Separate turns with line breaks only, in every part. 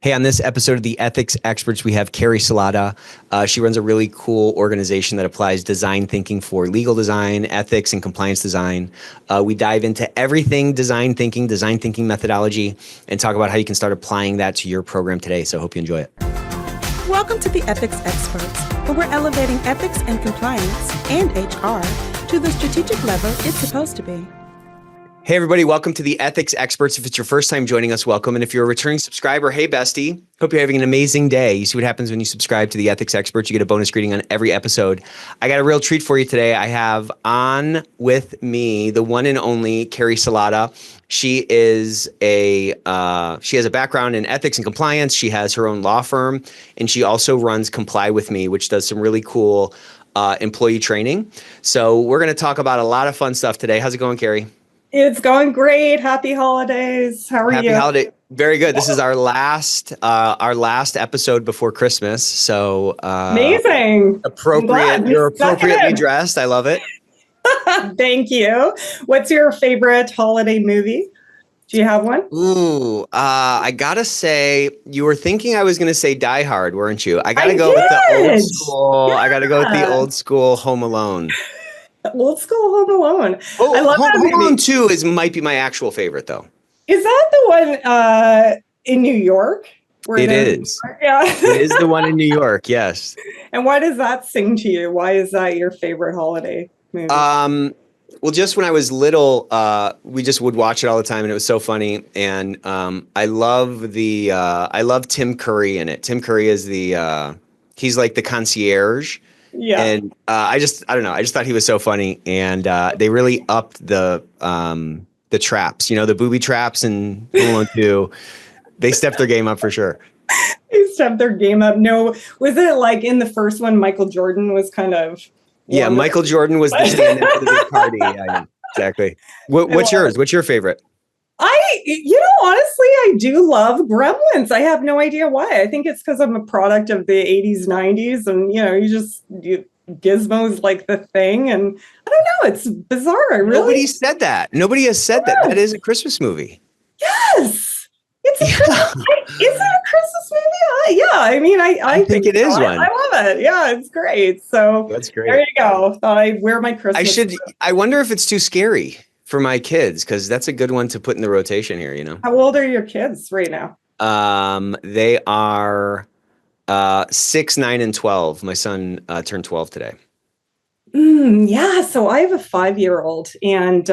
Hey, on this episode of the Ethics Experts, we have Kerri Salata. She runs a really cool organization that applies design thinking for legal design, ethics, and compliance design. We dive into everything design thinking methodology, and talk about how you can start applying that to your program today. So I hope you enjoy it.
Welcome to the Ethics Experts, where we're elevating ethics and compliance and HR to the strategic level it's supposed to be.
Hey, everybody. Welcome to the Ethics Experts. If it's your first time joining us, welcome. And if you're a returning subscriber, hey, bestie. Hope you're having an amazing day. You see what happens when you subscribe to the Ethics Experts. You get a bonus greeting on every episode. I got a real treat for you today. I have on with me the one and only Kerri Salata. She has a background in ethics and compliance. She has her own law firm, and she also runs Comply With Me, which does some really cool employee training. So we're going to talk about a lot of fun stuff today. How's it going, Kerri?
It's going great. Happy holidays. How are you?
Happy holiday. Very good. This is our last episode before Christmas. So
amazing.
You're appropriately dressed. I love it.
Thank you. What's your favorite holiday movie? Do you have one?
Ooh, I gotta say, you were thinking I was gonna say Die Hard, weren't you? I gotta go with the old school. Yeah. I gotta go with the old school Home Alone.
Old school Home Alone.
Oh,
I love
Home Alone 2 might be my actual favorite, though.
Is that the one in New York?
It is.
Yeah.
It is the one in New York, yes.
And why does that sing to you? Why is that your favorite holiday movie?
Well, just when I was little, we just would watch it all the time, and it was so funny. And I love Tim Curry in it. Tim Curry is he's like the concierge.
Yeah.
And I don't know. I just thought he was so funny. And they really upped the traps, the booby traps in Home Alone 2. They stepped their game up for sure.
They stepped their game up. No, was it like in the first one, Michael Jordan was kind of...
Yeah, Michael Jordan was the stand-in for the big party. Yeah, exactly. What's yours? What's your favorite?
Honestly, I do love Gremlins. I have no idea why. I think it's because I'm a product of the 80s, 90s, and Gizmo's like the thing. And I don't know, it's bizarre.
Nobody said that. Nobody has said that. That is a Christmas movie.
Yes. It's a Christmas, is it a Christmas movie? Yeah. I mean, I
think it is one.
I love it. Yeah, it's great. So
that's great.
There you go. Thought I'd wear my Christmas.
I wonder if it's too scary for my kids, because that's a good one to put in the rotation here,
How old are your kids right now?
They are 6, 9, and 12. My son turned 12 today.
Yeah, so I have a 5-year-old, and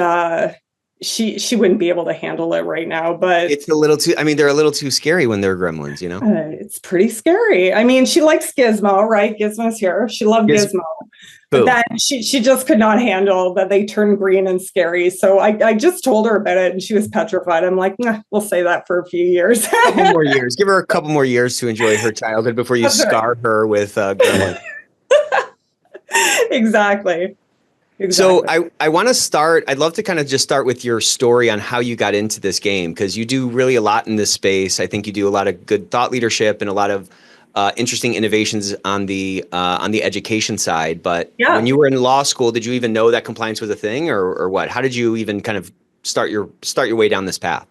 she wouldn't be able to handle it right now, but
it's a little too, they're a little too scary when they're gremlins,
It's pretty scary. I mean, she likes Gizmo, right? Gizmo's here. She loved Gizmo. But then she just could not handle that they turn green and scary. So I just told her about it, and she was petrified. I'm like, nah, we'll say that for a few years.
A couple more years. Give her a couple more years to enjoy her childhood before you scar her with gremlins.
Exactly.
So I want to start, I'd love to kind of just start with your story on how you got into this game, because you do really a lot in this space. I think you do a lot of good thought leadership and a lot of interesting innovations on the education side. But when you were in law school, did you even know that compliance was a thing, or what? How did you even kind of start your way down this path?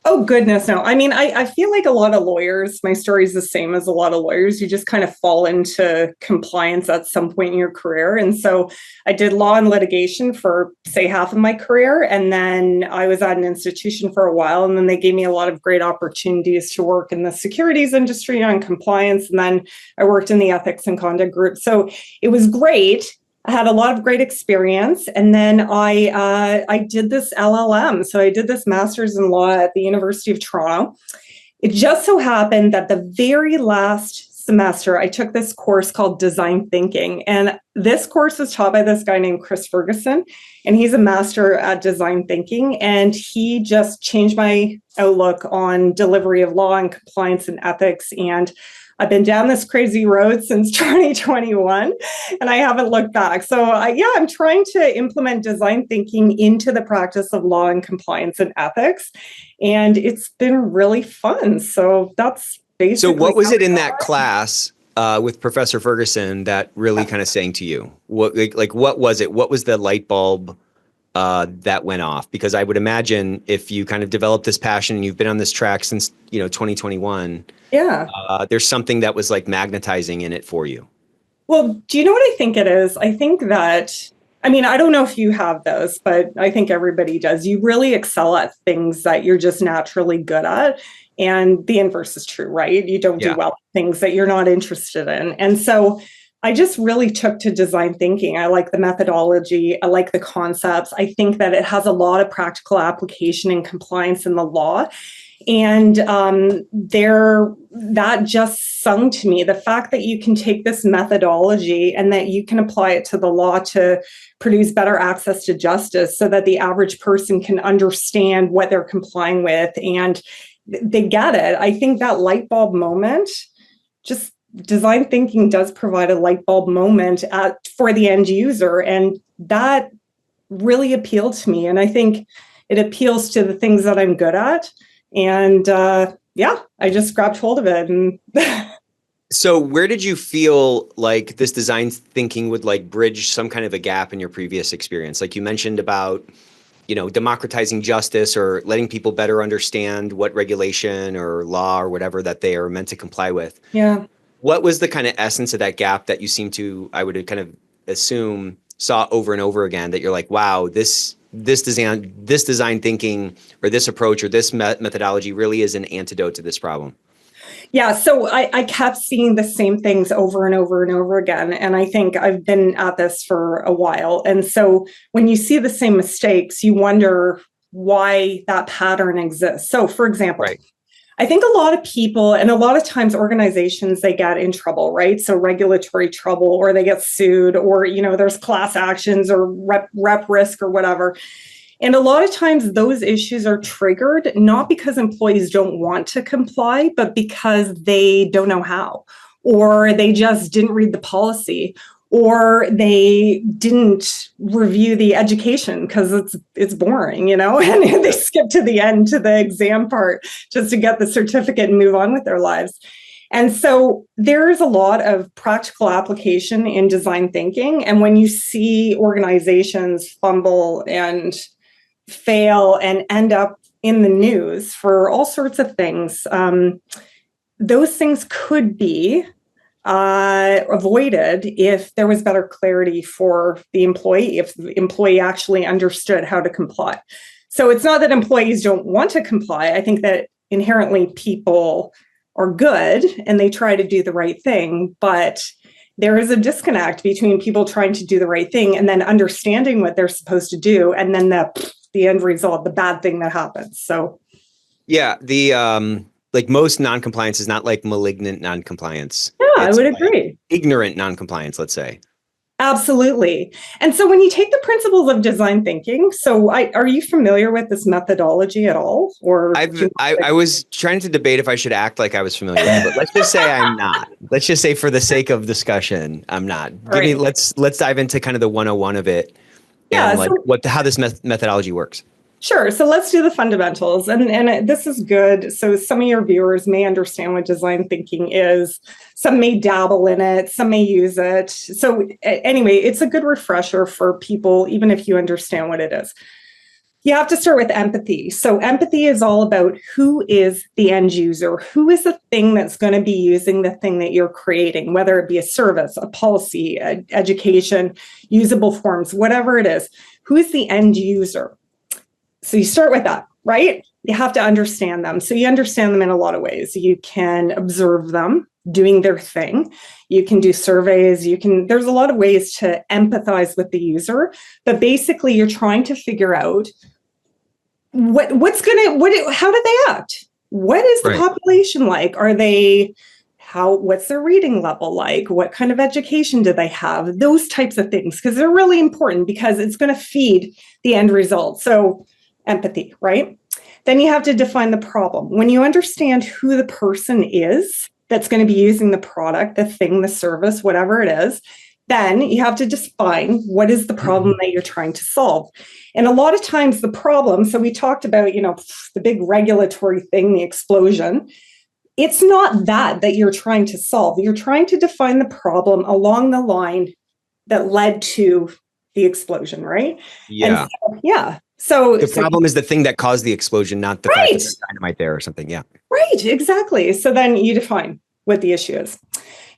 Oh, goodness, no. I mean, I feel like a lot of lawyers, my story is the same as a lot of lawyers. You just kind of fall into compliance at some point in your career. And so I did law and litigation for, say, half of my career. And then I was at an institution for a while. And then they gave me a lot of great opportunities to work in the securities industry on compliance. And then I worked in the ethics and conduct group. So it was great. I had a lot of great experience, and then I did this LLM. So I did this master's in law at the University of Toronto. It just so happened that the very last semester, I took this course called Design Thinking, and this course was taught by this guy named Chris Ferguson, and he's a master at Design Thinking, and he just changed my outlook on delivery of law and compliance and ethics. And I've been down this crazy road since 2021, and I haven't looked back. So I'm trying to implement design thinking into the practice of law and compliance and ethics, and it's been really fun. So that's basically.
So what was it in that class with Professor Ferguson that really kind of sang to you? What was it? What was the light bulb that went off? Because I would imagine if you kind of developed this passion and you've been on this track since, 2021,
Yeah.
there's something that was like magnetizing in it for you.
Well, do you know what I think it is? I think that, I mean, I don't know if you have those, but I think everybody does. You really excel at things that you're just naturally good at. And the inverse is true, right? You don't do
Yeah.
well at things that you're not interested in. And so I just really took to design thinking. I like the methodology. I like the concepts. I think that it has a lot of practical application and compliance in the law. And that just sung to me, the fact that you can take this methodology and that you can apply it to the law to produce better access to justice so that the average person can understand what they're complying with and they get it. I think that light bulb moment, just design thinking does provide a light bulb moment for the end user. And that really appealed to me. And I think it appeals to the things that I'm good at. And I just grabbed hold of it. And
So where did you feel like this design thinking would like bridge some kind of a gap in your previous experience? Like you mentioned about, democratizing justice or letting people better understand what regulation or law or whatever that they are meant to comply with.
yeah.
What was the kind of essence of that gap that you seem to, I would kind of assume, saw over and over again, that you're like, wow, this design thinking or this approach or this methodology really is an antidote to this problem?
Yeah, so I kept seeing the same things over and over and over again. And I think I've been at this for a while. And so when you see the same mistakes, you wonder why that pattern exists. So for example,
Right.
I think a lot of people and a lot of times organizations, they get in trouble, right? So regulatory trouble, or they get sued, or, there's class actions or rep risk or whatever. And a lot of times those issues are triggered, not because employees don't want to comply, but because they don't know how, or they just didn't read the policy, or they didn't review the education because it's boring, and they skip to the end, to the exam part, just to get the certificate and move on with their lives. And so there is a lot of practical application in design thinking. And when you see organizations fumble and fail and end up in the news for all sorts of things, those things could be avoided if there was better clarity for the employee, if the employee actually understood how to comply. So it's not that employees don't want to comply. I think that inherently people are good and they try to do the right thing, but there is a disconnect between people trying to do the right thing and then understanding what they're supposed to do, and then the end result, the bad thing that happens. So
Yeah, the like most non-compliance is not like malignant non-compliance.
yeah,
It's
I would
like
agree.
ignorant non-compliance, let's say.
Absolutely. And so when you take the principles of design thinking, are you familiar with this methodology at all? Or
I was trying to debate if I should act like I was familiar with it, but let's just say I'm not. Let's just say for the sake of discussion, I'm not. Let's dive into kind of the 101 of it.
Yeah,
and like how this methodology works.
Sure. So let's do the fundamentals. And this is good. So some of your viewers may understand what design thinking is. Some may dabble in it. Some may use it. So anyway, it's a good refresher for people, even if you understand what it is. You have to start with empathy. So empathy is all about who is the end user, who is the thing that's going to be using the thing that you're creating, whether it be a service, a policy, education, usable forms, whatever it is. Who is the end user? So you start with that, right? You have to understand them. So you understand them in a lot of ways. You can observe them doing their thing. You can do surveys. There's a lot of ways to empathize with the user, but basically you're trying to figure out how do they act? What is the population like? What's their reading level like? What kind of education do they have? Those types of things, because they're really important because it's going to feed the end result. So empathy, right? Then you have to define the problem. When you understand who the person is that's going to be using the product, the thing, the service, whatever it is, then you have to define what is the problem that you're trying to solve. And a lot of times the problem, so we talked about, the big regulatory thing, the explosion. It's not that you're trying to solve. You're trying to define the problem along the line that led to the explosion, right?
Yeah.
So
The problem is the thing that caused the explosion, not the fact that there's dynamite there or something. Yeah.
Right, exactly. So then you define what the issue is.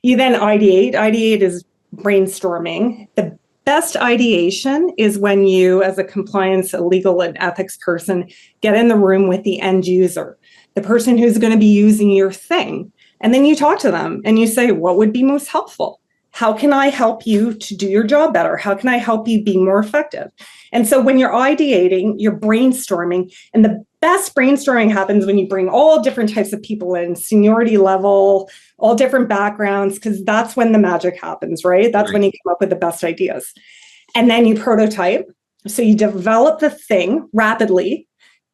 You then ideate. Ideate is brainstorming. The best ideation is when you, as a compliance, a legal, and ethics person, get in the room with the end user, the person who's going to be using your thing. And then you talk to them and you say, what would be most helpful? How can I help you to do your job better? How can I help you be more effective? And so when you're ideating, you're brainstorming, and the best brainstorming happens when you bring all different types of people in, seniority level, all different backgrounds, because that's when the magic happens, right? That's when you come up with the best ideas. And then you prototype. So you develop the thing rapidly.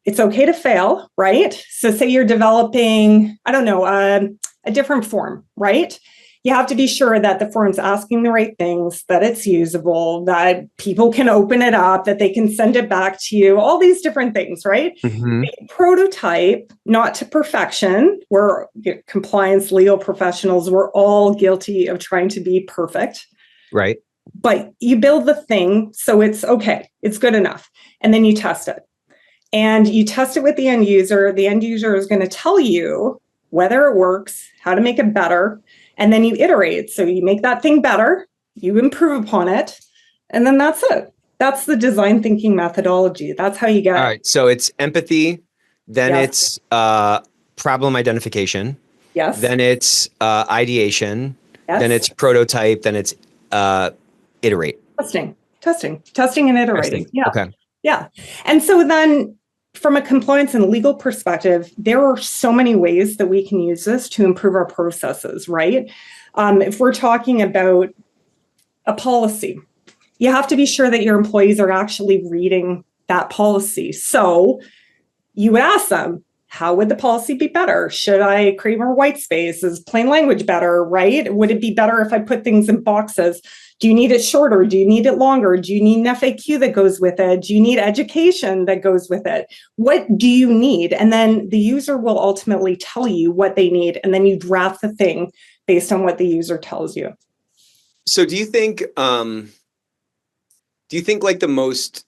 It's okay to fail, right? So say you're developing, I don't know, a different form, right? You have to be sure that the form's asking the right things, that it's usable, that people can open it up, that they can send it back to you, all these different things, right?
Mm-hmm.
Prototype, not to perfection. We're compliance legal professionals. We're all guilty of trying to be perfect.
Right.
But you build the thing so it's okay, it's good enough. And then you test it. And you test it with the end user. The end user is going to tell you whether it works, how to make it better. And then you iterate. So you make that thing better, you improve upon it, and then that's it. That's the design thinking methodology. That's how you get.
All right. So it's empathy, then it's problem identification.
Yes.
Then it's ideation.
Yes.
Then it's prototype. Then it's iterate.
Testing and iterating.
Testing.
Yeah.
Okay.
Yeah. And so then from a compliance and legal perspective, there are so many ways that we can use this to improve our processes, right? If we're talking about a policy, you have to be sure that your employees are actually reading that policy. So you would ask them, how would the policy be better? Should I create more white space? Is plain language better, right? Would it be better if I put things in boxes? Do you need it shorter? Do you need it longer? Do you need an FAQ that goes with it? Do you need education that goes with it? What do you need? And then the user will ultimately tell you what they need. And then you draft the thing based on what the user tells you.
So do you think like the most,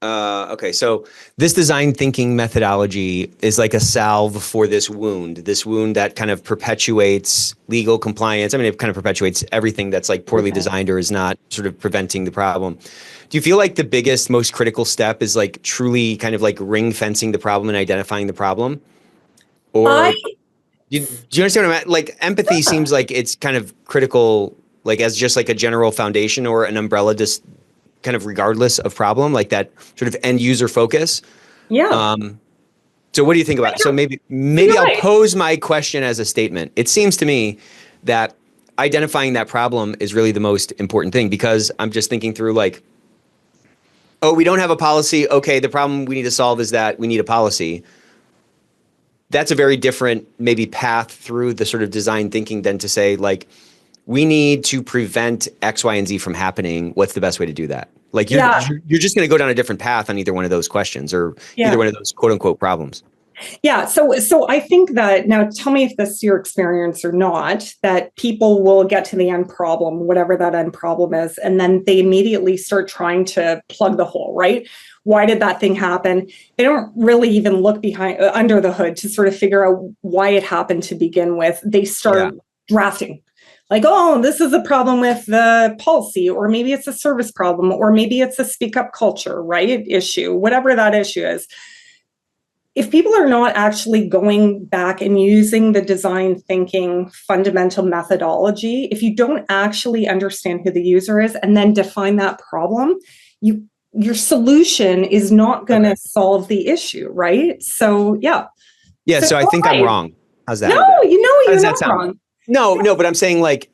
so this design thinking methodology is like a salve for this wound that kind of perpetuates legal compliance. I mean, it kind of perpetuates everything that's like poorly designed or is not sort of preventing the problem. Do you feel like the biggest, most critical step is like truly kind of like ring fencing the problem and identifying the problem? Or do you understand what I'm at? Like empathy seems like it's kind of critical, like as just like a general foundation or an umbrella, just kind of regardless of problem, like that sort of end user focus.
Yeah.
So what do you think about it? So maybe I'll pose my question as a statement. It seems to me that identifying that problem is really the most important thing, because I'm just thinking through like, oh, we don't have a policy. Okay, the problem we need to solve is that we need a policy. That's a very different maybe path through the sort of design thinking than to say like, we need to prevent X, Y, and Z from happening. What's the best way to do that? Like you're just going to go down a different path on either one of those questions or either one of those quote unquote problems.
Yeah. So I think that, now tell me if this is your experience or not, that people will get to the end problem, whatever that end problem is, and then they immediately start trying to plug the hole, right? Why did that thing happen? They don't really even look behind under the hood to sort of figure out why it happened to begin with. They start drafting. Like, oh, this is a problem with the policy, or maybe it's a service problem, or maybe it's a speak up culture, right? Issue, whatever that issue is. If people are not actually going back and using the design thinking fundamental methodology, if you don't actually understand who the user is and then define that problem, your solution is not going to solve the issue, right? So, yeah.
Yeah, so I think I'm wrong. How's that?
No, you're not wrong.
No, but I'm saying like,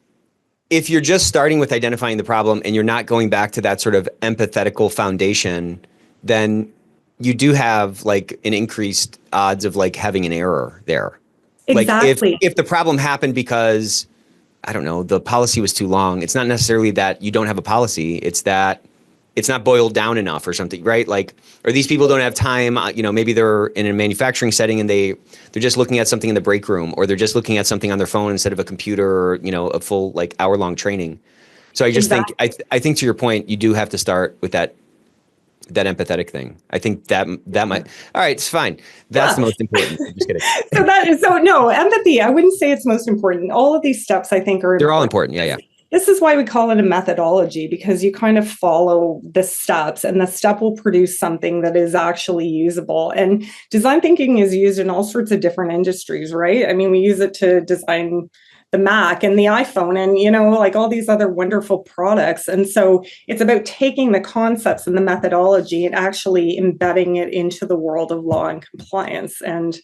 if you're just starting with identifying the problem and you're not going back to that sort of empathetical foundation, then you do have like an increased odds of like having an error there.
Exactly.
Like if the problem happened because, I don't know, the policy was too long, it's not necessarily that you don't have a policy, it's that it's not boiled down enough or something, right? Like, or these people don't have time, maybe they're in a manufacturing setting and they're just looking at something in the break room, or they're just looking at something on their phone instead of a computer or, a full like hour-long training. So I just
Exactly.
think, I think to your point, you do have to start with that empathetic thing. I think that might, all right, it's fine. That's the
Yeah.
most important. I'm just kidding.
So no, empathy, I wouldn't say it's most important. All of these steps I think are
They're all
important.
important. Yeah. Yeah.
This is why we call it a methodology, because you kind of follow the steps and the step will produce something that is actually usable. And design thinking is used in all sorts of different industries, right? I mean, we use it to design the Mac and the iPhone and, like all these other wonderful products. And so it's about taking the concepts and the methodology and actually embedding it into the world of law and compliance. And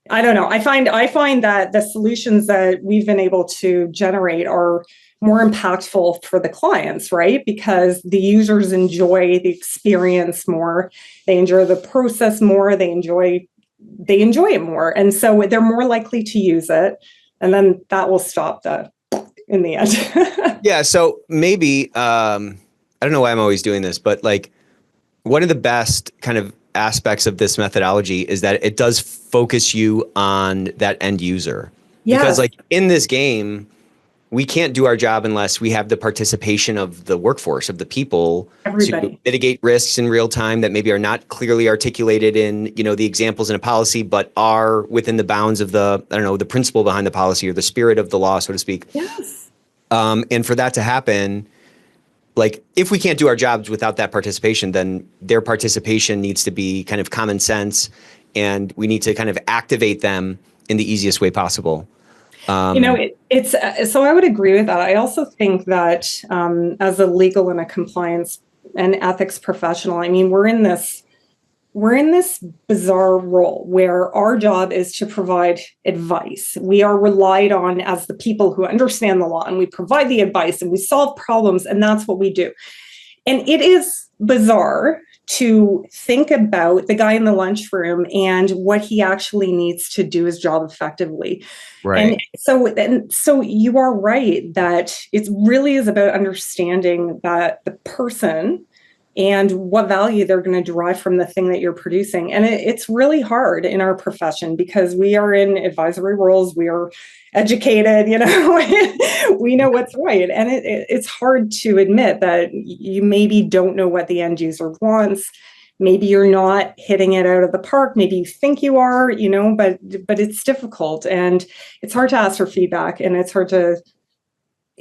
I don't know, I find that the solutions that we've been able to generate are more impactful for the clients, right? Because the users enjoy the experience more, they enjoy the process more, they enjoy it more. And so they're more likely to use it. And then that will stop in the end.
Yeah. So maybe, I don't know why I'm always doing this, but like one of the best kind of aspects of this methodology is that it does focus you on that end user.
Yes.
Because like in this game, we can't do our job unless we have the participation of the workforce, of the people,
Everybody.
to mitigate risks in real time that maybe are not clearly articulated in, the examples in a policy, but are within the bounds of the principle behind the policy or the spirit of the law, so to speak.
Yes.
And for that to happen, like if we can't do our jobs without that participation, then their participation needs to be kind of common sense, and we need to kind of activate them in the easiest way possible.
It's so I would agree with that. I also think that as a legal and a compliance and ethics professional, I mean, we're in this bizarre role where our job is to provide advice. We are relied on as the people who understand the law, and we provide the advice and we solve problems, and that's what we do. And it is bizarre to think about the guy in the lunchroom and what he actually needs to do his job effectively.
Right.
And so you are right that it really is about understanding that the person and what value they're going to derive from the thing that you're producing. And it's really hard in our profession because we are in advisory roles. We are educated, we know what's right. And it's hard to admit that you maybe don't know what the end user wants. Maybe you're not hitting it out of the park. Maybe you think you are, but it's difficult and it's hard to ask for feedback, and it's hard to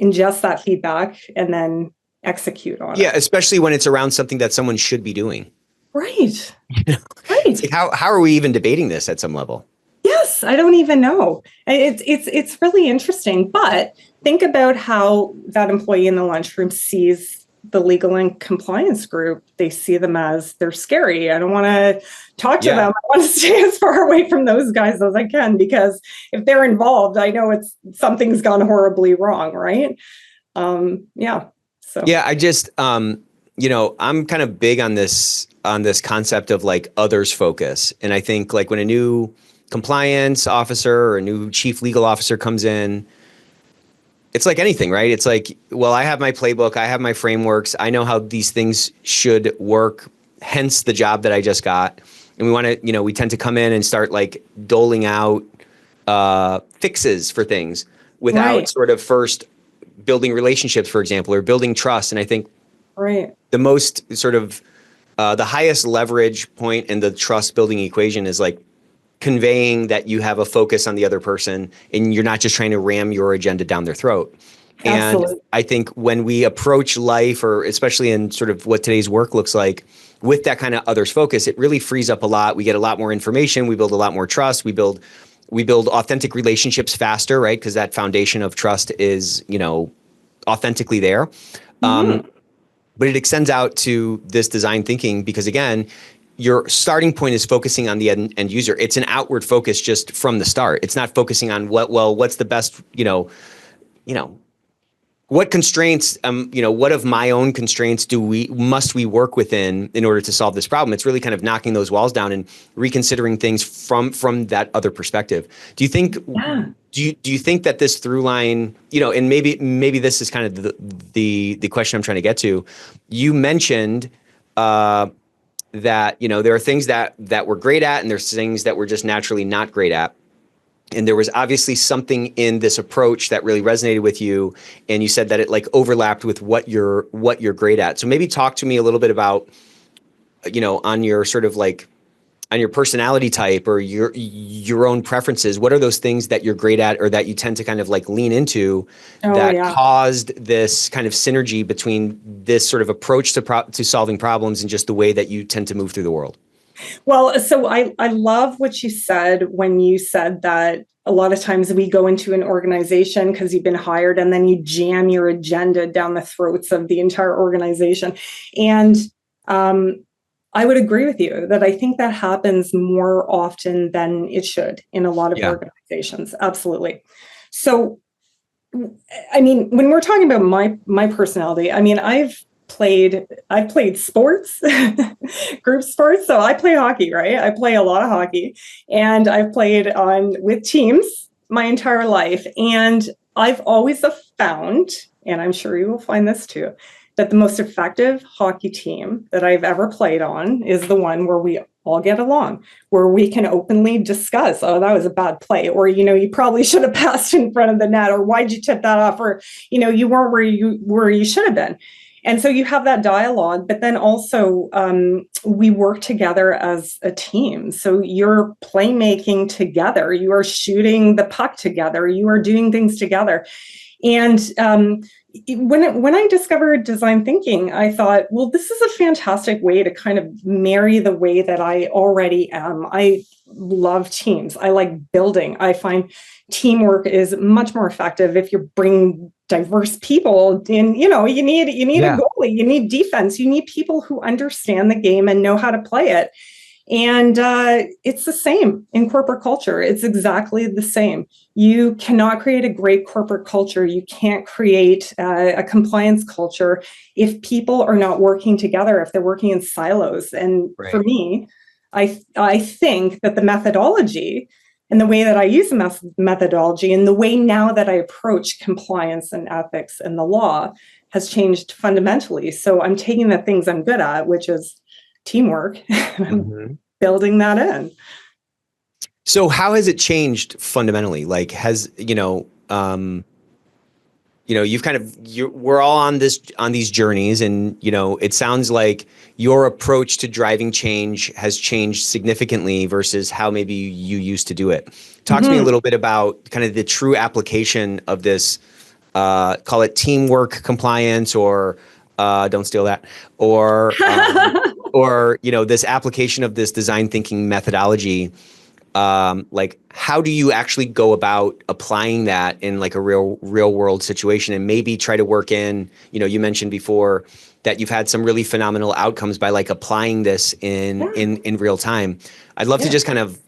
ingest that feedback and then execute on it.
Yeah, especially when it's around something that someone should be doing.
Right. Right.
Like how are we even debating this at some level?
Yes, I don't even know. It's really interesting. But think about how that employee in the lunchroom sees the legal and compliance group. They see them as they're scary. I don't want to talk to them. I want to stay as far away from those guys as I can, because if they're involved, I know something's gone horribly wrong, right? Yeah. So
yeah, I just I'm kind of big on this concept of like others focus. And I think like when a new compliance officer or a new chief legal officer comes in, it's like anything, right? It's like, well, I have my playbook, I have my frameworks, I know how these things should work, hence the job that I just got. And we want to, we tend to come in and start like doling out fixes for things without sort of first building relationships, for example, or building trust. And I think the most sort of the highest leverage point in the trust building equation is like conveying that you have a focus on the other person and you're not just trying to ram your agenda down their throat. Absolutely. And I think when we approach life, or especially in sort of what today's work looks like, with that kind of others focus, it really frees up a lot. We get a lot more information. We build a lot more trust. We build authentic relationships faster, right? Because that foundation of trust is, authentically there. But it extends out to this design thinking because, again, your starting point is focusing on the end user. It's an outward focus just from the start. It's not focusing on what's the best, what constraints, what of my own constraints must we work within in order to solve this problem? It's really kind of knocking those walls down and reconsidering things from that other perspective. Do you think, do you think that this through line, and maybe this is kind of the question I'm trying to get to. You mentioned, that, there are things that we're great at and there's things that we're just naturally not great at. And there was obviously something in this approach that really resonated with you. And you said that it like overlapped with what you're great at. So maybe talk to me a little bit about, on your sort of like on your personality type or your own preferences. What are those things that you're great at or that you tend to kind of like lean into that caused this kind of synergy between this sort of approach to solving problems and just the way that you tend to move through the world?
Well, so I love what you said when you said that a lot of times we go into an organization because you've been hired and then you jam your agenda down the throats of the entire organization. And I would agree with you that I think that happens more often than it should in a lot of organizations. Absolutely. So, I mean, when we're talking about my personality, I mean, I've played sports, group sports. So I play hockey, right? I play a lot of hockey, and I've played with teams my entire life. And I've always found, and I'm sure you will find this too, that the most effective hockey team that I've ever played on is the one where we all get along, where we can openly discuss, oh, that was a bad play, or, you probably should have passed in front of the net, or why'd you tip that off, or, you weren't where you should have been. And so you have that dialogue, but then also we work together as a team. So you're playmaking together, you are shooting the puck together, you are doing things together. And when I discovered design thinking, I thought, well, this is a fantastic way to kind of marry the way that I already am. I love teams. I like building. I find teamwork is much more effective if you bring diverse people in. You need a goalie, you need defense, you need people who understand the game and know how to play it. And it's the same in corporate culture. It's exactly the same. You cannot create a great corporate culture. You can't create a compliance culture if people are not working together, if they're working in silos. And for me, I think that the methodology and the way that I use the methodology and the way now that I approach compliance and ethics and the law has changed fundamentally. So I'm taking the things I'm good at, which is teamwork, and I'm building that in.
So how has it changed fundamentally? Like, we're all on these journeys, and, it sounds like your approach to driving change has changed significantly versus how maybe you used to do it. Talk to me a little bit about kind of the true application of this, call it teamwork compliance, or don't steal that, or this application of this design thinking methodology. Like, how do you actually go about applying that in like a real world situation, and maybe try to work in, you mentioned before that you've had some really phenomenal outcomes by like applying this in real time. I'd love to just kind of,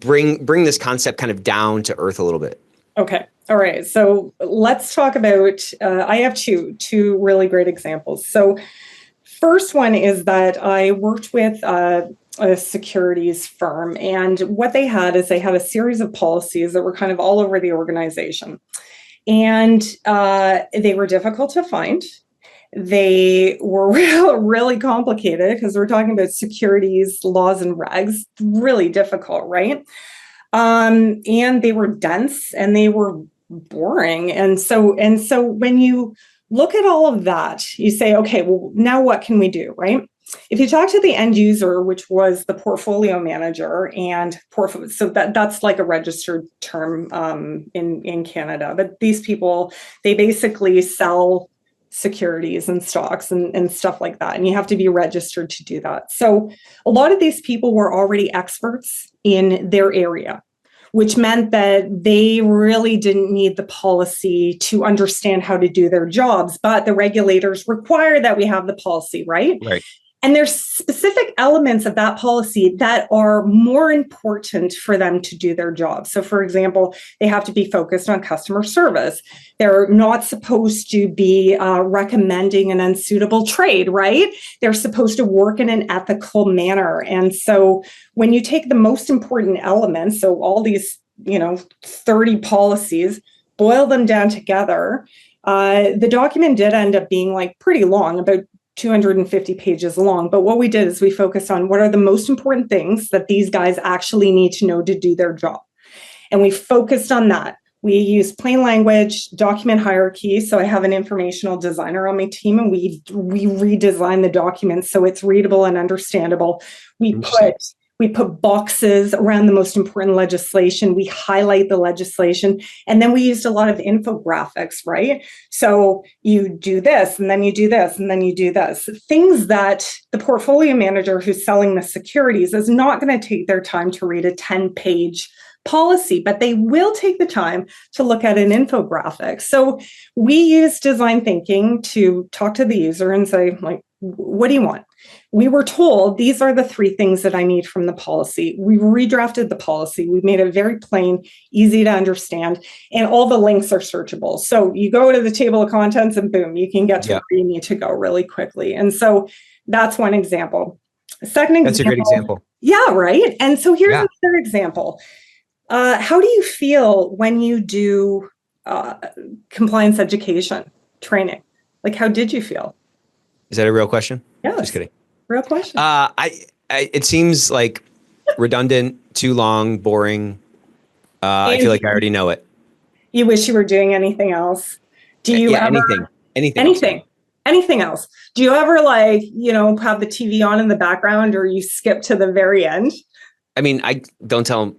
bring this concept kind of down to earth a little bit.
Okay. All right. So let's talk about, I have two really great examples. So first one is that I worked with a securities firm, and what they had is they had a series of policies that were kind of all over the organization, and they were difficult to find. They were really complicated because we're talking about securities laws and regs, really difficult, right? And they were dense and they were boring. And so when you look at all of that, you say, okay, well, now what can we do, right? If you talk to the end user, which was the portfolio manager, and so that's like a registered term in Canada, but these people, they basically sell securities and stocks and stuff like that. And you have to be registered to do that. So a lot of these people were already experts in their area, which meant that they really didn't need the policy to understand how to do their jobs. But the regulators require that we have the policy, right?
Right.
And there's specific elements of that policy that are more important for them to do their job. So, for example, they have to be focused on customer service. They're not supposed to be recommending an unsuitable trade, right? They're supposed to work in an ethical manner. And so when you take the most important elements, so all these, 30 policies, boil them down together, the document did end up being like pretty long, about 250 pages long. But what we did is we focused on what are the most important things that these guys actually need to know to do their job. And we focused on that. We use plain language, document hierarchy. So I have an informational designer on my team, and we redesign the documents so it's readable and understandable. We put boxes around the most important legislation. We highlight the legislation. And then we used a lot of infographics, right? So you do this, and then you do this, and then you do this. Things that the portfolio manager who's selling the securities is not going to take their time to read a 10-page policy, but they will take the time to look at an infographic. So we use design thinking to talk to the user and say, like, what do you want? We were told these are the 3 things that I need from the policy. We redrafted the policy. We made it very plain, easy to understand, and all the links are searchable. So you go to the table of contents and boom, you can get to where you need to go really quickly. And so that's one example. Second example.
That's a great example.
Yeah, right. And so here's another example. How do you feel when you do compliance education training? Like, how did you feel?
Is that a real question?
Yeah.
Just kidding.
Real question.
It seems like redundant, too long, boring. I feel like I already know it.
You wish you were doing anything else? Do you ever, anything else? Do you ever have the TV on in the background, or you skip to the very end?
I mean, I don't tell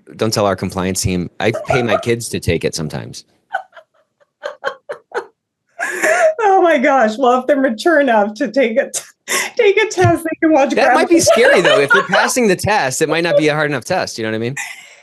our compliance team. I pay my kids to take it sometimes.
Oh my gosh! Well, if they're mature enough to take a test, they can watch.
That might be scary though. If they're passing the test, it might not be a hard enough test. You know what I mean?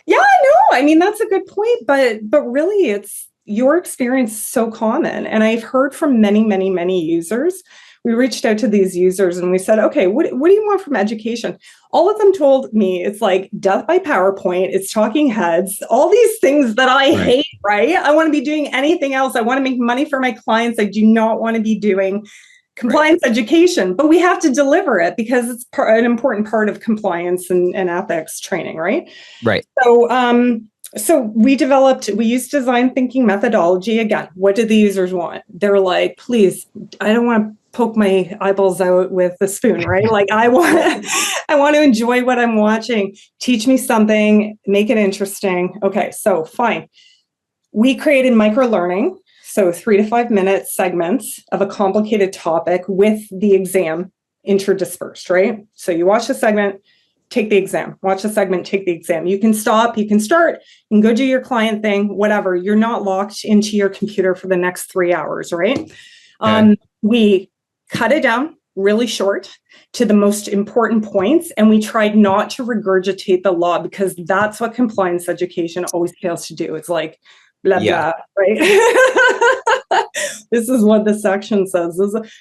Yeah, I know. I mean, that's a good point, but really, it's your experience is so common, and I've heard from many users. We reached out to these users and we said, okay, what do you want from education? All of them told me it's like death by PowerPoint, it's talking heads, all these things that I hate, right? I want to be doing anything else. I want to make money for my clients. I do not want to be doing compliance education, but we have to deliver it because it's an important part of compliance and ethics training, right?
Right.
So we used design thinking methodology. Again, what do the users want? They're like, please, I don't want to poke my eyeballs out with the spoon, right? Like I want to enjoy what I'm watching. Teach me something, make it interesting. Okay, so fine. We created micro learning. So 3 to 5 minute segments of a complicated topic with the exam interdispersed, right? So you watch the segment, take the exam, watch the segment, take the exam. You can stop, you can start, you can go do your client thing, whatever. You're not locked into your computer for the next 3 hours, right? Okay. We cut it down really short to the most important points. And we tried not to regurgitate the law because that's what compliance education always fails to do. It's like, blah, blah, right? This is what the section says.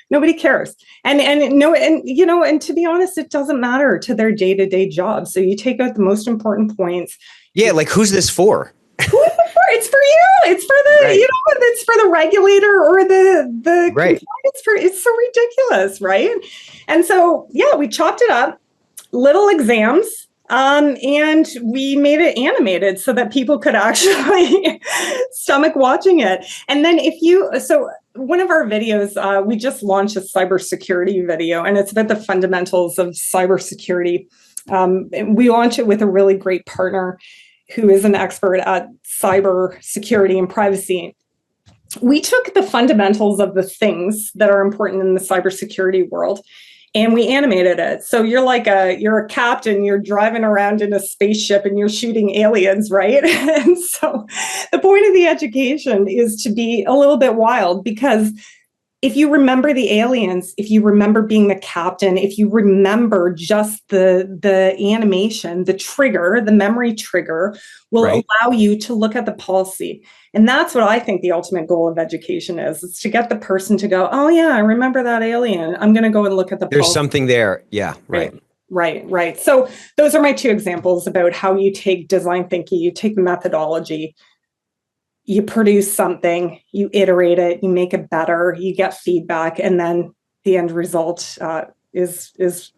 Nobody cares. And to be honest, it doesn't matter to their day-to-day job. So you take out the most important points.
Yeah, like who's this for?
Who is it for? It's for you. It's for the, it's for the regulator or the
right.
It's so ridiculous, right? And so, we chopped it up, little exams, and we made it animated so that people could actually stomach watching it. And then one of our videos, we just launched a cybersecurity video, and it's about the fundamentals of cybersecurity. We launched it with a really great partner who is an expert at cyber security and privacy. We took the fundamentals of the things that are important in the cybersecurity world and we animated it. So you're a captain, you're driving around in a spaceship and you're shooting aliens, right? And so the point of the education is to be a little bit wild because if you remember the aliens, if you remember being the captain, if you remember just the animation, the trigger, the memory trigger will allow you to look at the policy. And that's what I think the ultimate goal of education is to get the person to go, oh yeah, I remember that alien. I'm going to go and look at the policy.
There's something there. Yeah, right.
Right. So those are my 2 examples about how you take design thinking, you take methodology, you produce something, you iterate it, you make it better, you get feedback, and then the end result is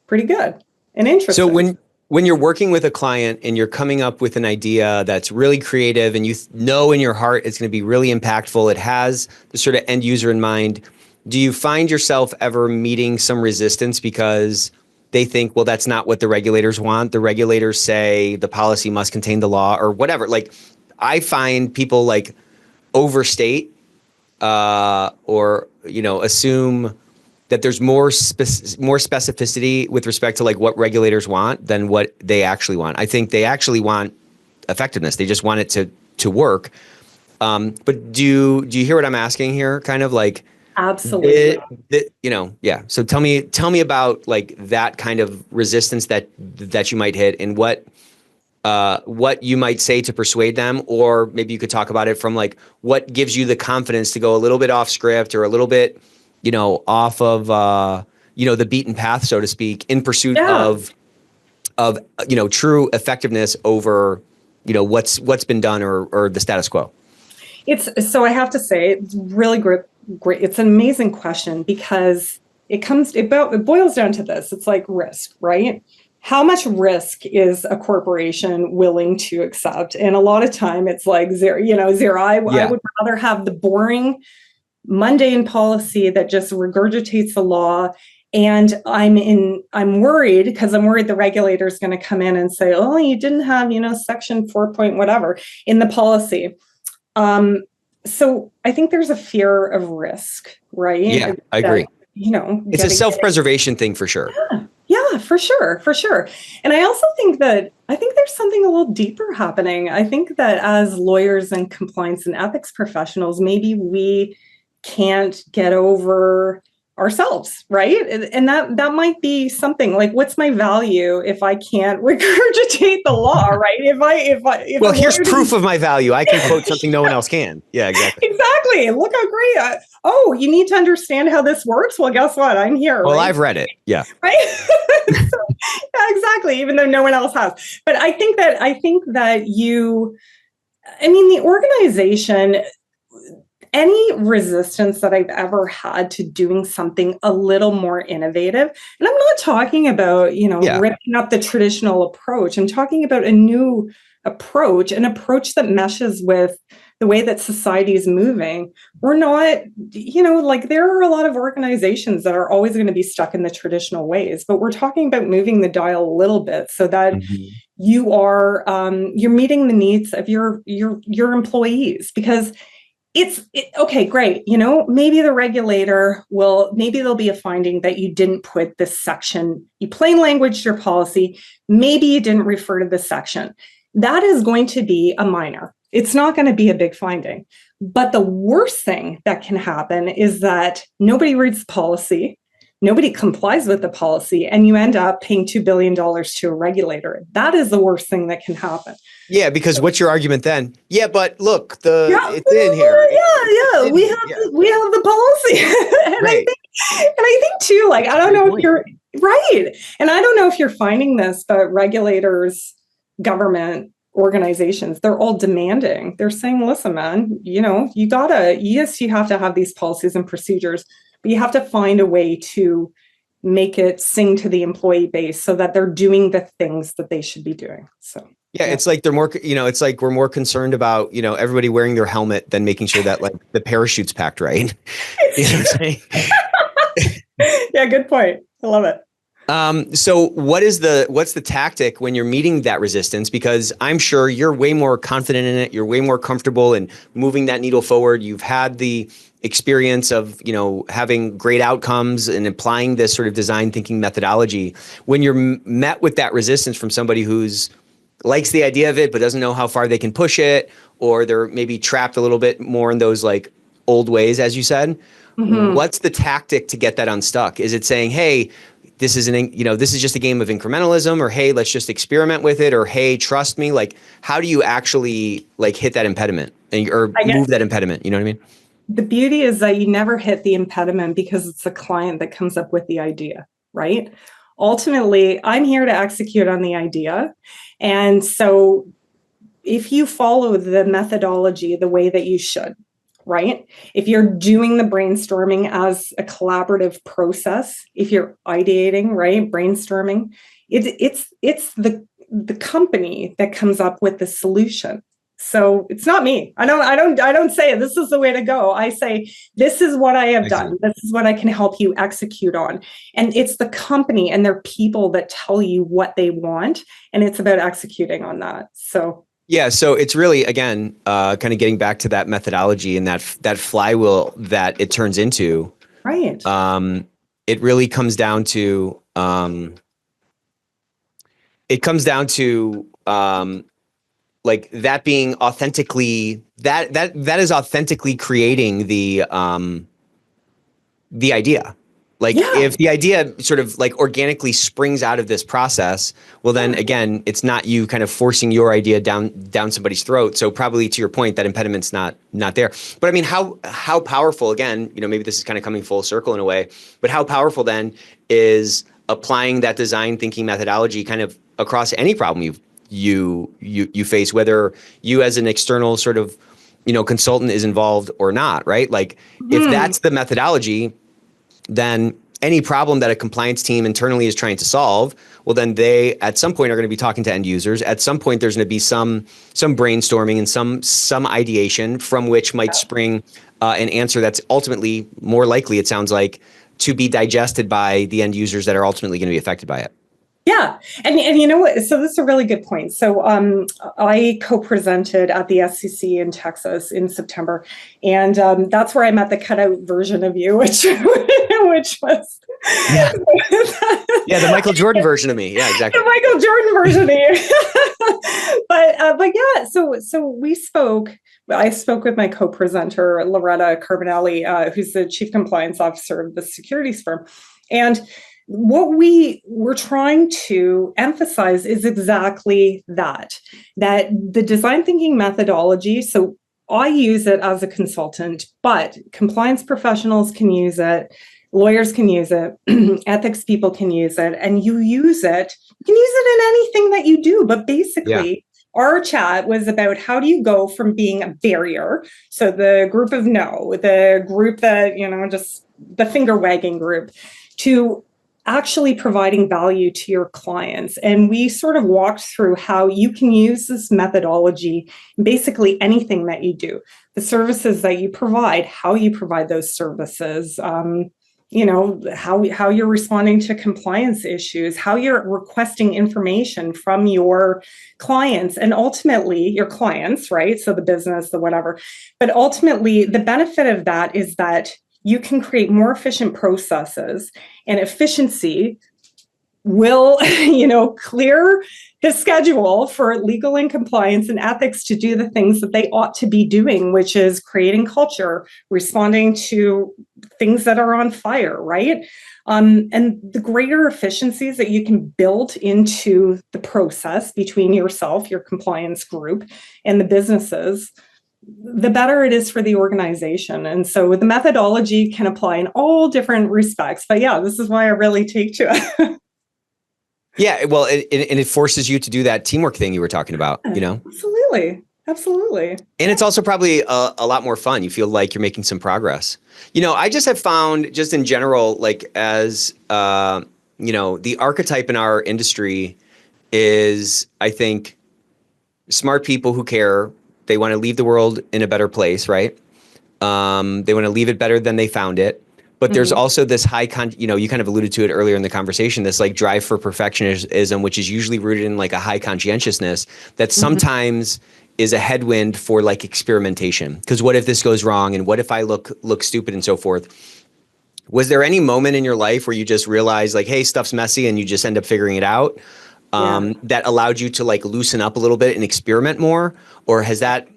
pretty good and interesting.
So when you're working with a client and you're coming up with an idea that's really creative and you know in your heart it's going to be really impactful, it has the sort of end user in mind, do you find yourself ever meeting some resistance because they think, well, that's not what the regulators want. The regulators say the policy must contain the law or whatever. Like, I find people like overstate or, assume that there's more specificity with respect to like what regulators want than what they actually want. I think they actually want effectiveness. They just want it to work. But do you hear what I'm asking here? Kind of like,
Absolutely.
Yeah. So tell me about like that kind of resistance that you might hit, and what you might say to persuade them, or maybe you could talk about it from like what gives you the confidence to go a little bit off script or a little bit, off of the beaten path, so to speak, in pursuit of true effectiveness over what's been done or the status quo.
So I have to say, it's really great. It's an amazing question, because it boils down to this. It's like risk, right? How much risk is a corporation willing to accept? And a lot of time it's like zero. I would rather have the boring, mundane policy that just regurgitates the law. And I'm worried the regulator is going to come in and say, oh, you didn't have, section 4 point whatever in the policy. So I think there's a fear of risk, right?
Yeah, I agree. It's a self-preservation thing for sure.
Yeah, for sure. And I also think there's something a little deeper happening. I think that as lawyers and compliance and ethics professionals, maybe we can't get over ourselves, right? And that might be something like, what's my value if I can't regurgitate the law, right? If
well, here's proof of my value. I can quote something no one else can. Yeah, exactly.
Exactly. Look how great. You need to understand how this works. Well, guess what? I'm here.
Well,
right?
I've read it. Yeah.
Right. Yeah, exactly. Even though no one else has. But I think that the organization, any resistance that I've ever had to doing something a little more innovative, and I'm not talking about, ripping up the traditional approach. I'm talking about a new approach, an approach that meshes with the way that society is moving. We're not, there are a lot of organizations that are always going to be stuck in the traditional ways, but we're talking about moving the dial a little bit so that you are, you're meeting the needs of your employees, because okay, great. Maybe the regulator maybe there'll be a finding that you didn't put this section, you plain language your policy. Maybe you didn't refer to this section. That is going to be a minor. It's not going to be a big finding. But the worst thing that can happen is that nobody reads the policy, nobody complies with the policy, and you end up paying $2 billion to a regulator. That is the worst thing that can happen.
Yeah, because what's your argument then? Yeah, but look, it's in here.
Yeah. We have the policy.
Right.
I think too, like, I don't know if you're right. And I don't know if you're finding this, but regulators, government organizations, they're all demanding. They're saying, listen, man, you have to have these policies and procedures, but you have to find a way to make it sing to the employee base so that they're doing the things that they should be doing. So yeah,
it's like they're more, it's like we're more concerned about, everybody wearing their helmet than making sure that like the parachute's packed right. You know what I'm saying?
Yeah, good point. I love it.
So what's the tactic when you're meeting that resistance? Because I'm sure you're way more confident in it. You're way more comfortable in moving that needle forward. You've had the experience of, having great outcomes and applying this sort of design thinking methodology. When you're met with that resistance from somebody who's likes the idea of it, but doesn't know how far they can push it, or they're maybe trapped a little bit more in those like old ways, as you said, what's the tactic to get that unstuck? Is it saying, hey, this is just a game of incrementalism, or, hey, let's just experiment with it, or, hey, trust me? Like, how do you actually like hit that impediment or move that impediment? You know what I mean?
The beauty is that you never hit the impediment because it's the client that comes up with the idea, right? Ultimately, I'm here to execute on the idea. And so if you follow the methodology the way that you should, right? If you're doing the brainstorming as a collaborative process, if you're ideating, right, brainstorming, it's the company that comes up with the solution. So it's not me. I don't say this is the way to go. I say, this is what I have done. This is what I can help you execute on. And it's the company and their people that tell you what they want. And it's about executing on that. So
yeah, so it's really, again, kind of getting back to that methodology and that flywheel that it turns into.
Right.
It really comes down to like that being authentically that is authentically creating the idea. Like if the idea sort of like organically springs out of this process, well, then again, it's not you kind of forcing your idea down somebody's throat. So probably to your point, that impediment's not there. But I mean, how powerful, again, maybe this is kind of coming full circle in a way, but how powerful then is applying that design thinking methodology kind of across any problem you face, whether you as an external sort of, consultant is involved or not, right? Like if that's the methodology, then any problem that a compliance team internally is trying to solve, well, then they at some point are going to be talking to end users. At some point, there's going to be some brainstorming and some ideation from which might spring an answer that's ultimately more likely, it sounds like, to be digested by the end users that are ultimately going to be affected by it.
Yeah. And you know what? So this is a really good point. So I co-presented at the SCC in Texas in September. And that's where I met the cutout version of you, which was...
Yeah. The Michael Jordan version of me. Yeah, exactly.
The Michael Jordan version of you. But yeah, so we spoke. I spoke with my co-presenter, Loretta Carbonelli, who's the chief compliance officer of the securities firm. And what we were trying to emphasize is exactly that the design thinking methodology. So I use it as a consultant, but compliance professionals can use it, lawyers can use it, ethics people can use it, and you can use it in anything that you do. But basically, our chat was about how do you go from being a barrier, so the group of no, the group that, just the finger wagging group, to actually providing value to your clients. And we sort of walked through how you can use this methodology in basically anything that you do, the services that you provide, how you provide those services, how you're responding to compliance issues, how you're requesting information from your clients and ultimately your clients, right? So the business, the whatever. But ultimately, the benefit of that is that you can create more efficient processes, and efficiency will, clear the schedule for legal and compliance and ethics to do the things that they ought to be doing, which is creating culture, responding to things that are on fire, right? And the greater efficiencies that you can build into the process between yourself, your compliance group, and the businesses, the better it is for the organization. And so the methodology can apply in all different respects. But yeah, this is why I really take to it.
Yeah, well, and it forces you to do that teamwork thing you were talking about,
Absolutely.
And it's also probably a lot more fun. You feel like you're making some progress. I just have found, just in general, like as, the archetype in our industry is, I think, smart people who care. They want to leave the world in a better place, right? They want to leave it better than they found it. But there's also this you kind of alluded to it earlier in the conversation, this like drive for perfectionism, which is usually rooted in like a high conscientiousness that sometimes is a headwind for like experimentation. Because what if this goes wrong? And what if I look stupid and so forth? Was there any moment in your life where you just realized like, hey, stuff's messy and you just end up figuring it out? That allowed you to like loosen up a little bit and experiment more? Or has that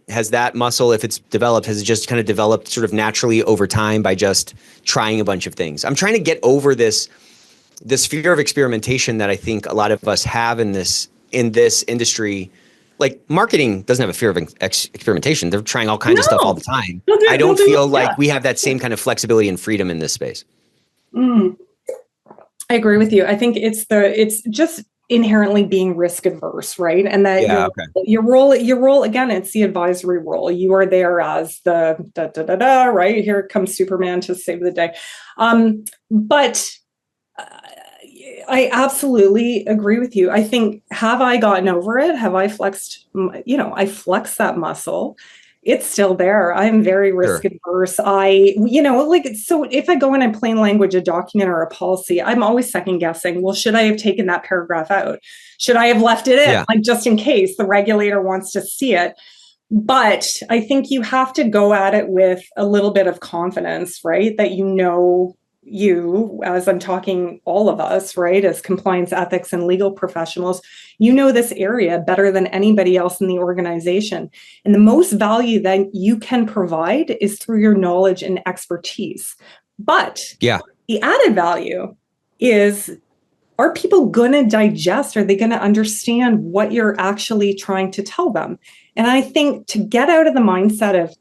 muscle, if it's developed, has it just kind of developed sort of naturally over time by just trying a bunch of things? I'm trying to get over this fear of experimentation that I think a lot of us have in this industry. Like marketing doesn't have a fear of experimentation. They're trying all kinds of stuff all the time. I don't feel like we have that same kind of flexibility and freedom in this space.
I agree with you. I think it's just inherently being risk adverse, right? And that your role again, it's the advisory role. You are there as the right? Here comes Superman to save the day. But I absolutely agree with you. I think, have I gotten over it? Have I flexed, I flex that muscle. It's still there. I'm very risk
Sure.
adverse. So if I go in plain language, a document or a policy, I'm always second guessing. Well, should I have taken that paragraph out? Should I have left it in?
Yeah.
Like, just in case the regulator wants to see it. But I think you have to go at it with a little bit of confidence, right? That you, as I'm talking all of us, right, as compliance, ethics, and legal professionals, you know this area better than anybody else in the organization. And the most value that you can provide is through your knowledge and expertise. But
Yeah.
the added value is, are people going to digest? Are they going to understand what you're actually trying to tell them? And I think to get out of the mindset of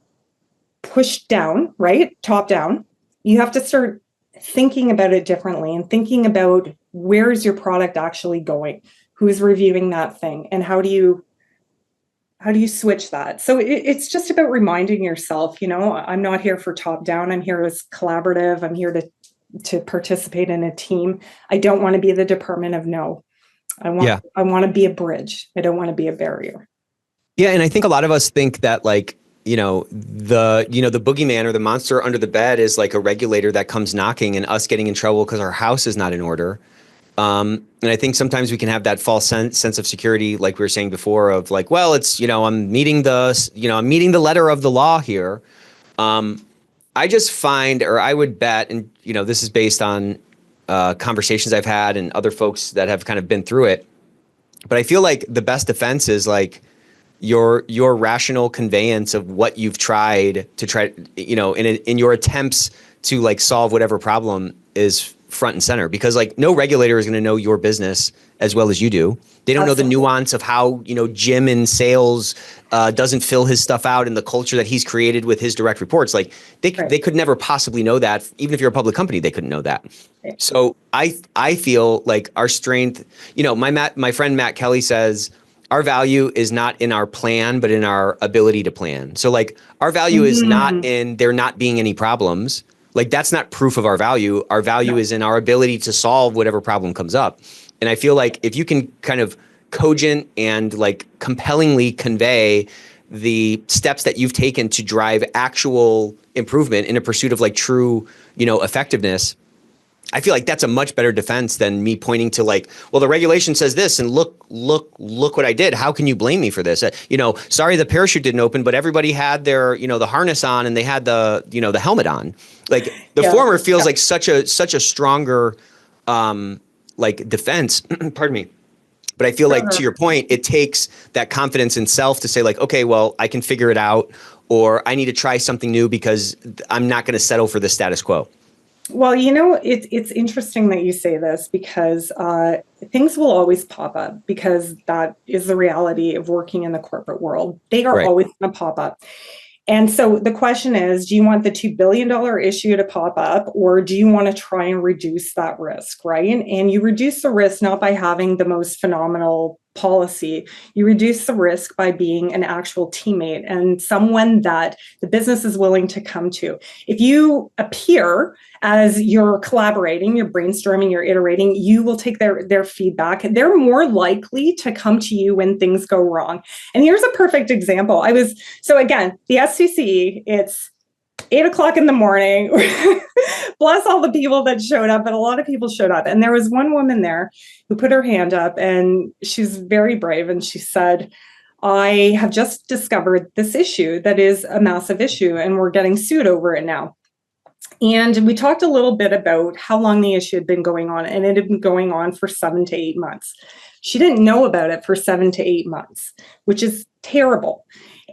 push down, right, top down, you have to start thinking about it differently and thinking about, where is your product actually going? Who's reviewing that thing? And how do you switch that? So it's just about reminding yourself, I'm not here for top down. I'm here as collaborative. I'm here to participate in a team. I don't want to be the department of no. I want to be a bridge. I don't want to be a barrier.
Yeah. And I think a lot of us think that, like, the boogeyman or the monster under the bed is like a regulator that comes knocking and us getting in trouble because our house is not in order. And I think sometimes we can have that false sense of security, like we were saying before, of like, well, it's, I'm meeting the letter of the law here. I just find, or I would bet, and this is based on conversations I've had and other folks that have kind of been through it, but I feel like the best defense is like your rational conveyance of what you've tried in your attempts to like solve whatever problem is front and center, because like no regulator is going to know your business as well as you do. They don't know the nuance of how, Jim in sales doesn't fill his stuff out in the culture that he's created with his direct reports. Like they could never possibly know that. Even if you're a public company, they couldn't know that. So I feel like our strength, my friend Matt Kelly says, our value is not in our plan, but in our ability to plan. So like our value is not in there not being any problems. Like that's not proof of our value. Our value is in our ability to solve whatever problem comes up. And I feel like if you can kind of cogent and like compellingly convey the steps that you've taken to drive actual improvement in a pursuit of like true, effectiveness, I feel like that's a much better defense than me pointing to like, well, the regulation says this and look what I did. How can you blame me for this? Sorry, the parachute didn't open, but everybody had their, the harness on and they had the, the helmet on. Like the former feels like such a stronger, like defense, pardon me. But I feel like to your point, it takes that confidence in self to say like, okay, well, I can figure it out, or I need to try something new because I'm not going to settle for the status quo.
Well, it's interesting that you say this, because things will always pop up, because that is the reality of working in the corporate world. They are always going to pop up. And so the question is, do you want the $2 billion issue to pop up, or do you want to try and reduce that risk, right? And you reduce the risk not by having the most phenomenal policy. You reduce the risk by being an actual teammate and someone that the business is willing to come to. If you appear as you're collaborating, you're brainstorming, you're iterating, you will take their feedback. They're more likely to come to you when things go wrong. And here's a perfect example. So again, the SCCE, it's 8:00 in the morning. Bless all the people that showed up, but a lot of people showed up. And there was one woman there who put her hand up, and she's very brave. And she said, I have just discovered this issue that is a massive issue, and we're getting sued over it now. And we talked a little bit about how long the issue had been going on, and it had been going on for 7 to 8 months. She didn't know about it for 7 to 8 months, which is terrible.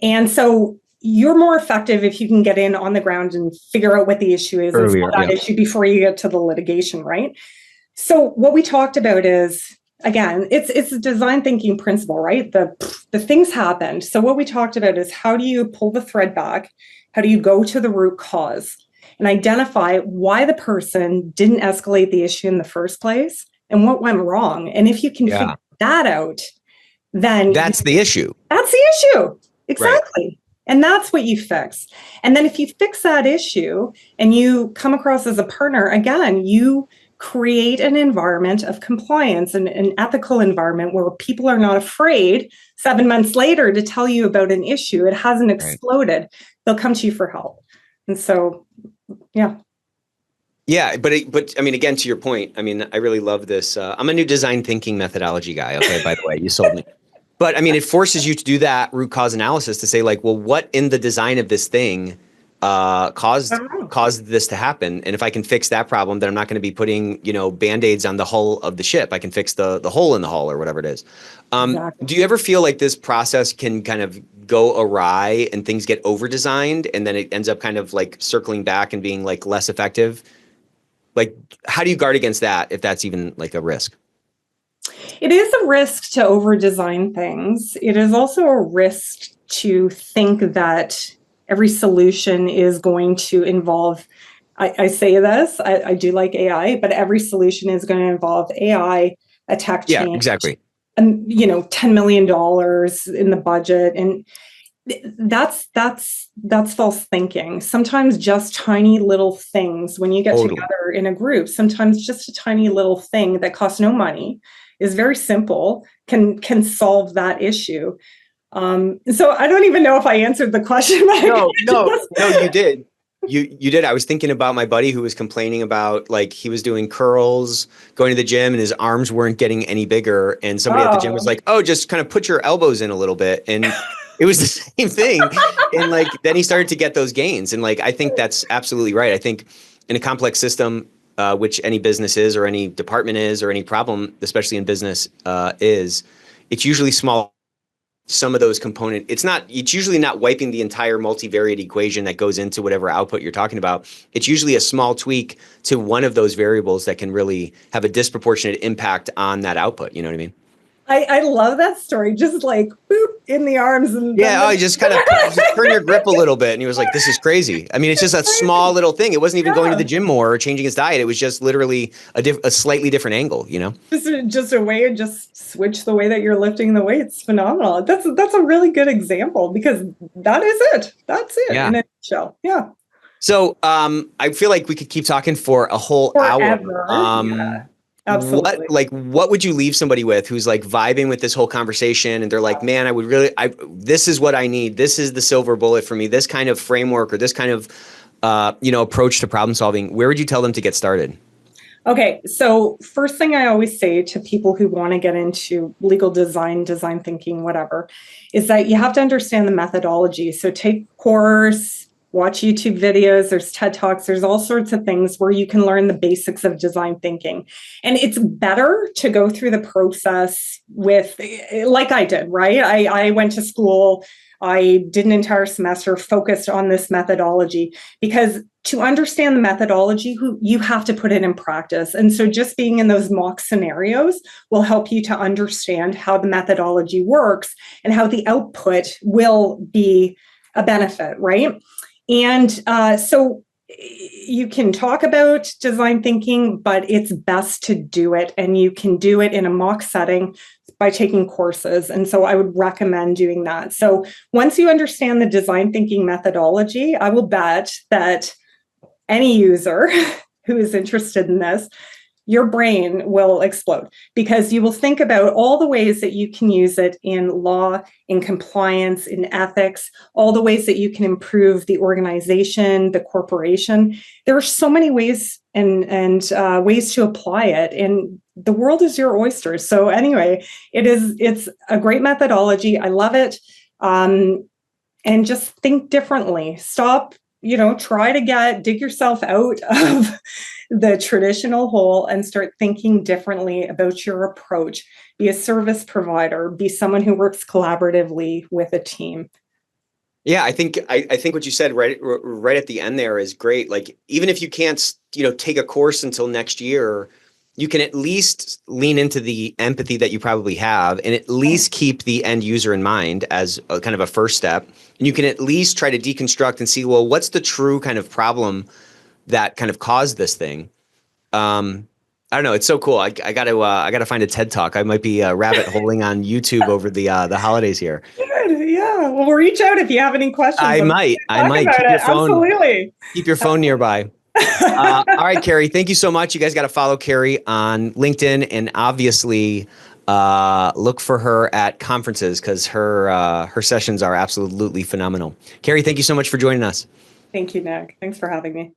And so you're more effective if you can get in on the ground and figure out what the issue is
earlier,
and solve that issue before you get to the litigation, right? So what we talked about is, again, it's a design thinking principle, right? The things happened. So what we talked about is, how do you pull the thread back? How do you go to the root cause and identify why the person didn't escalate the issue in the first place and what went wrong? And if you can figure that out, then
that's the issue.
That's the issue. Exactly. Right. And that's what you fix. And then if you fix that issue and you come across as a partner, again, you create an environment of compliance and an ethical environment where people are not afraid 7 months later to tell you about an issue. It hasn't exploded. They'll come to you for help. And so, yeah.
Yeah, but I mean, again, to your point, I mean, I really love this. I'm a new design thinking methodology guy. Okay, by the way, you sold me. But I mean, it forces you to do that root cause analysis to say, like, well, what in the design of this thing caused this to happen? And if I can fix that problem, then I'm not going to be putting, Band-Aids on the hull of the ship. I can fix the hole in the hull or whatever it is. Exactly. Do you ever feel like this process can kind of go awry and things get over-designed and then it ends up kind of like circling back and being like less effective? Like, how do you guard against that if that's even like a risk?
It is a risk to over-design things. It is also a risk to think that every solution is going to involve, I say this, I do like AI, but every solution is going to involve AI, a tech change.
Yeah, exactly.
And, $10 million in the budget. And that's false thinking. Sometimes just tiny little things when you get together in a group, sometimes just a tiny little thing that costs no money, is very simple, can solve that issue. So I don't even know if I answered the question.
No, you did. You did. I was thinking about my buddy who was complaining about, like, he was doing curls, going to the gym, and his arms weren't getting any bigger. And somebody at the gym was like, "Oh, just kind of put your elbows in a little bit." And it was the same thing. And like, then he started to get those gains. And like, I think that's absolutely right. I think in a complex system, which any business is, or any department is, or any problem, especially in business, it's usually small. Some of those components, it's usually not wiping the entire multivariate equation that goes into whatever output you're talking about. It's usually a small tweak to one of those variables that can really have a disproportionate impact on that output. You know what I mean?
I love that story. Just like boop in the arms. And
I just kind of turn your grip a little bit. And he was like, this is crazy. I mean, it's just a small little thing. It wasn't even going to the gym more or changing his diet. It was just literally a slightly different angle,
Just a way to just switch the way that you're lifting the weights. Phenomenal. That's a really good example because that is it. That's it in a nutshell. Yeah.
So I feel like we could keep talking for a whole
Forever.
Hour.
Absolutely.
What would you leave somebody with who's like vibing with this whole conversation and they're like, man, this is what I need. This is the silver bullet for me. This kind of framework or this kind of, approach to problem solving. Where would you tell them to get started?
Okay. So first thing I always say to people who want to get into legal design thinking, whatever, is that you have to understand the methodology. So take a course, watch YouTube videos, there's TED Talks, there's all sorts of things where you can learn the basics of design thinking. And it's better to go through the process with, like I did, right? I went to school, I did an entire semester focused on this methodology because to understand the methodology, you have to put it in practice. And so just being in those mock scenarios will help you to understand how the methodology works and how the output will be a benefit, right? And so you can talk about design thinking, but it's best to do it. And you can do it in a mock setting by taking courses. And so I would recommend doing that. So once you understand the design thinking methodology, I will bet that any user who is interested in this, your brain will explode because you will think about all the ways that you can use it in law, in compliance, in ethics, all the ways that you can improve the organization, the corporation. There are so many ways and ways to apply it, and the world is your oyster. So anyway, it's a great methodology. I love it. And just think differently. Stop, try to dig yourself out of the traditional hole and start thinking differently about your approach. Be a service provider, be someone who works collaboratively with a team.
Yeah, I think what you said right at the end there is great. Like, even if you can't, take a course until next year, you can at least lean into the empathy that you probably have and at least keep the end user in mind as a kind of a first step. And you can at least try to deconstruct and see, well, what's the true kind of problem that kind of caused this thing? I don't know. It's so cool. I gotta find a TED Talk. I might be rabbit holing on YouTube over the holidays here.
Good. Yeah. Well, reach out if you have any questions.
I might. Keep your phone.
Absolutely.
Keep your phone nearby. All right, Kerri, thank you so much. You guys got to follow Kerri on LinkedIn, and obviously look for her at conferences because her sessions are absolutely phenomenal. Kerri, thank you so much for joining us.
Thank you, Nick. Thanks for having me.